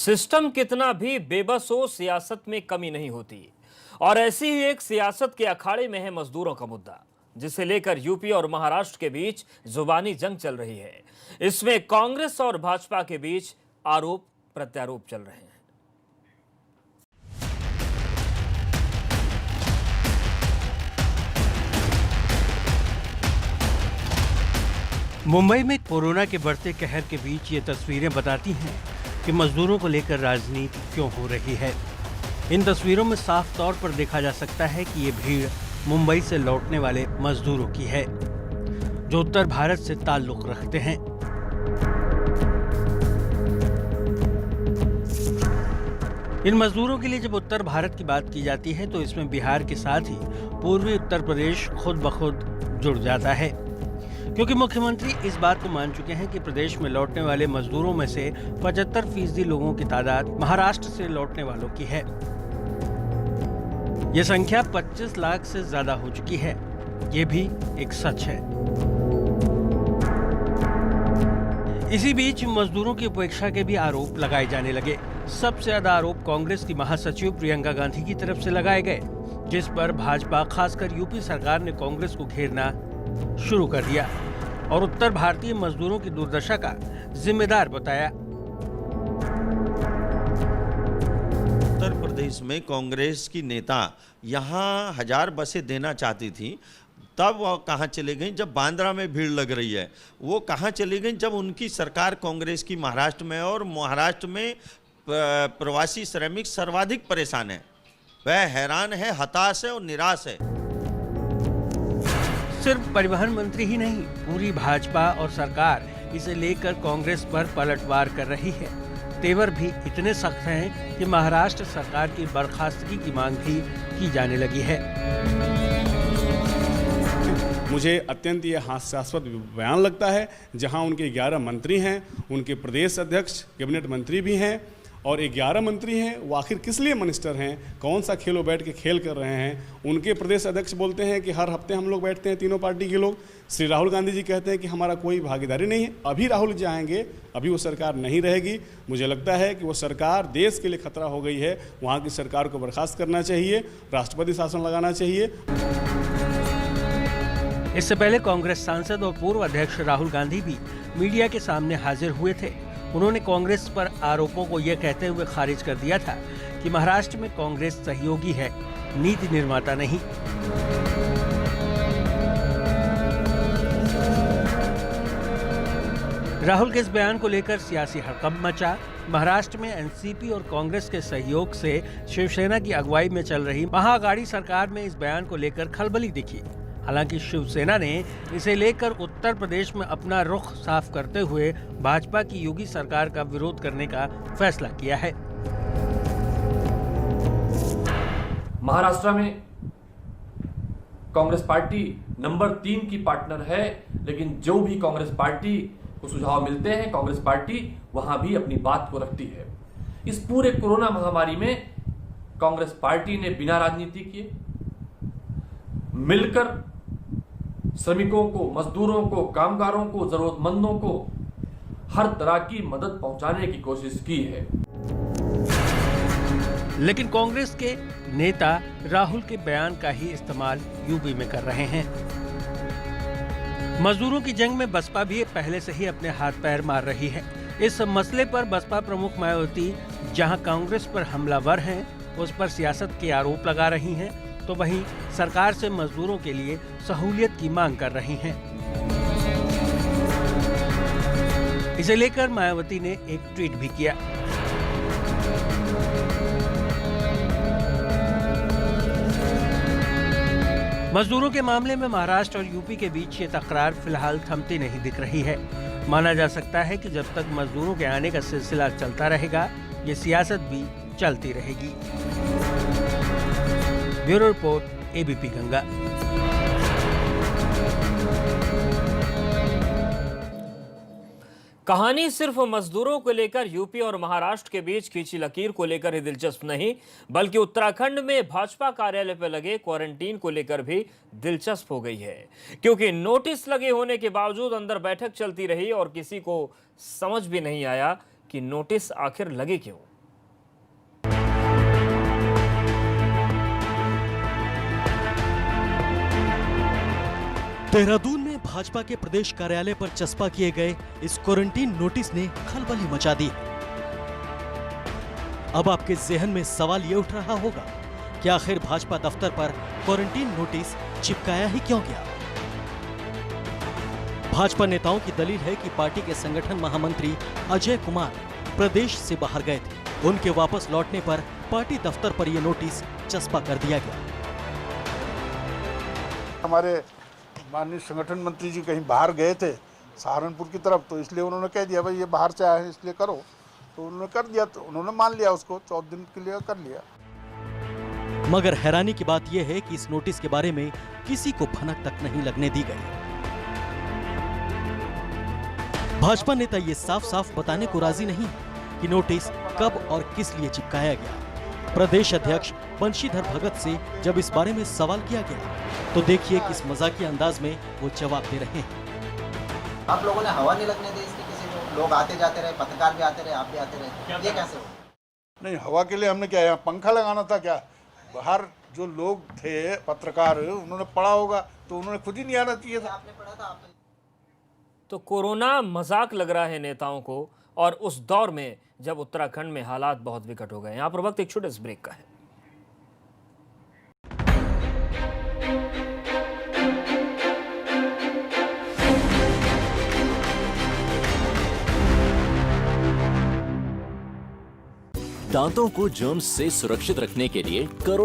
System कितना भी बेबस हो, सियासत में कमी नहीं होती। और ऐसी ही एक सियासत के अखाड़े में है मजदूरों का मुद्दा, जिसे लेकर यूपी और महाराष्ट्र के बीच जुबानी जंग चल रही है। इसमें कांग्रेस और भाजपा के बीच आरोप प्रत्यारोप चल रहे हैं। मुंबई में कोरोना के बढ़ते कहर के बीच ये तस्वीरें बताती हैं कि मजदूरों को लेकर राजनीति क्यों हो रही है। इन तस्वीरों में साफ तौर पर देखा जा सकता है कि ये भीड़ मुंबई से लौटने वाले मजदूरों की है, जो उत्तर भारत से ताल्लुक रखते हैं। इन मजदूरों के लिए जब उत्तर भारत की बात की जाती है तो इसमें बिहार के साथ ही पूर्वी उत्तर प्रदेश खुद ब खुद जुड़ जाता है, क्योंकि मुख्यमंत्री इस बात को मान चुके हैं कि प्रदेश में लौटने वाले मजदूरों में से 75% लोगों की तादाद महाराष्ट्र से लौटने वालों की है। यह संख्या 25 लाख से ज्यादा हो चुकी है। ये भी एक सच है। इसी बीच मजदूरों की उपेक्षा के भी आरोप लगाए जाने लगे। सबसे ज्यादा आरोप कांग्रेस की महासचिव प्रियंका गांधी की तरफ से लगाए गए, जिस पर भाजपा खासकर यूपी सरकार ने कांग्रेस को घेरना शुरू कर दिया और उत्तर भारतीय मजदूरों की दुर्दशा का जिम्मेदार बताया। उत्तर प्रदेश में कांग्रेस की नेता यहाँ 1000 बसें देना चाहती थी, तब वो कहाँ चले गई जब बांद्रा में भीड़ लग रही है। वो कहाँ चली गई जब उनकी सरकार कांग्रेस की महाराष्ट्र में, और महाराष्ट्र में प्रवासी श्रमिक सर्वाधिक परेशान है। वह हैरान है, हताश है और निराश है। सिर्फ परिवहन मंत्री ही नहीं, पूरी भाजपा और सरकार इसे लेकर कांग्रेस पर पलटवार कर रही है। तेवर भी इतने सख्त हैं कि महाराष्ट्र सरकार की बर्खास्तगी की मांग भी की जाने लगी है। मुझे अत्यंत ये हास्यास्पद बयान लगता है, जहां उनके 11 मंत्री हैं, उनके प्रदेश अध्यक्ष कैबिनेट मंत्री भी हैं और 11 मंत्री हैं। वो आखिर किस लिए मिनिस्टर हैं? कौन सा खेलो बैठ के खेल कर रहे हैं? उनके प्रदेश अध्यक्ष बोलते हैं कि हर हफ्ते हम लोग बैठते हैं, तीनों पार्टी के लोग। श्री राहुल गांधी जी कहते हैं कि हमारा कोई भागीदारी नहीं है। अभी राहुल जी आएंगे, अभी वो सरकार नहीं रहेगी। मुझे लगता है कि वो सरकार देश के लिए खतरा हो गई है। वहाँ की सरकार को बर्खास्त करना चाहिए, राष्ट्रपति शासन लगाना चाहिए। इससे पहले कांग्रेस सांसद और पूर्व अध्यक्ष राहुल गांधी भी मीडिया के सामने हाजिर हुए थे। उन्होंने कांग्रेस पर आरोपों को यह कहते हुए खारिज कर दिया था कि महाराष्ट्र में कांग्रेस सहयोगी है, नीति निर्माता नहीं। राहुल के इस बयान को लेकर सियासी हड़कंप मचा। महाराष्ट्र में एनसीपी और कांग्रेस के सहयोग से शिवसेना की अगुवाई में चल रही महाअघाड़ी सरकार में इस बयान को लेकर खलबली दिखी। हालांकि शिवसेना ने इसे लेकर उत्तर प्रदेश में अपना रुख साफ करते हुए भाजपा की योगी सरकार का विरोध करने का फैसला किया है। महाराष्ट्र में कांग्रेस पार्टी नंबर 3 की पार्टनर है, लेकिन जो भी कांग्रेस पार्टी को सुझाव मिलते हैं, कांग्रेस पार्टी वहां भी अपनी बात को रखती है। इस पूरे कोरोना महामारी में कांग्रेस पार्टी ने बिना राजनीति किए मिलकर श्रमिकों को, मजदूरों को, कामगारों को, जरूरतमंदों को हर तरह की मदद पहुंचाने की कोशिश की है। लेकिन कांग्रेस के नेता राहुल के बयान का ही इस्तेमाल यूपी में कर रहे हैं। मजदूरों की जंग में बसपा भी पहले से ही अपने हाथ पैर मार रही है। इस मसले पर बसपा प्रमुख मायावती जहां कांग्रेस पर हमलावर हैं, उस पर सियासत के आरोप लगा रही हैं, तो वहीं सरकार से मजदूरों के लिए सहूलियत की मांग कर रही हैं। इसे लेकर मायावती ने एक ट्वीट भी किया। मजदूरों के मामले में महाराष्ट्र और यूपी के बीच ये तकरार फिलहाल थमती नहीं दिख रही है। माना जा सकता है कि जब तक मजदूरों के आने का सिलसिला चलता रहेगा, ये सियासत भी चलती रहेगी। Bureau report, ABP Ganga. कहानी सिर्फ मजदूरों को लेकर यूपी और महाराष्ट्र के बीच खींची लकीर को लेकर ही दिलचस्प नहीं, बल्कि उत्तराखंड में भाजपा कार्यालय पर लगे क्वारंटीन को लेकर भी दिलचस्प हो गई है, क्योंकि नोटिस लगे होने के बावजूद अंदर बैठक चलती रही और किसी को समझ भी नहीं आया कि नोटिस आखिर लगे क्यों। देहरादून में भाजपा के प्रदेश कार्यालय पर चस्पा किए गए इस क्वारंटीन नोटिस ने खलबली मचा दी। अब आपके जहन में सवाल ये उठ रहा होगा कि आखिर भाजपा दफ्तर पर क्वारंटीन नोटिस चिपकाया ही क्यों गया? भाजपा नेताओं की दलील है कि पार्टी के संगठन महामंत्री अजय कुमार प्रदेश से बाहर गए थे। उनके वापस लौटने पर पार्टी दफ्तर पर यह नोटिस चस्पा कर दिया गया। हमारे माननीय संगठन मंत्री जी कहीं बाहर गए थे सहारनपुर की तरफ, तो इसलिए उन्होंने कह दिया भाई ये बाहर से आए हैं इसलिए करो, तो उन्होंने कर दिया, तो उन्होंने मान लिया उसको, 14 दिन के लिए कर लिया। मगर हैरानी की बात यह है कि इस नोटिस के बारे में किसी को भनक तक नहीं लगने दी गई। भाजपा नेता ये साफ साफ बताने को राजी नहीं कि नोटिस कब और किस लिए चिपकाया गया। प्रदेश अध्यक्ष बंशीधर भगत से जब इस बारे में सवाल किया गया तो देखिए किस मजाकिया अंदाज में वो जवाब दे रहे हैं। आप लोगों ने हवा नहीं लगने दी इसकी किसी को, लोग आते जाते रहे, पत्रकार भी आते रहे, आप भी आते रहे, ये कैसे हो? नहीं, हवा के लिए हमने क्या यहाँ पंखा लगाना था क्या? बाहर जो लोग थे पत्रकार उन्होंने पढ़ा होगा तो उन्होंने खुद ही नहीं आना चाहिए था। आपने पढ़ा था आपने? तो कोरोना मजाक लग रहा है नेताओं को, और उस दौर में जब उत्तराखंड में हालात बहुत विकट हो गए। यहाँ पर वक्त एक छोटे से ब्रेक का है। दांतों को जर्म्स से सुरक्षित रखने के लिए करोड़ों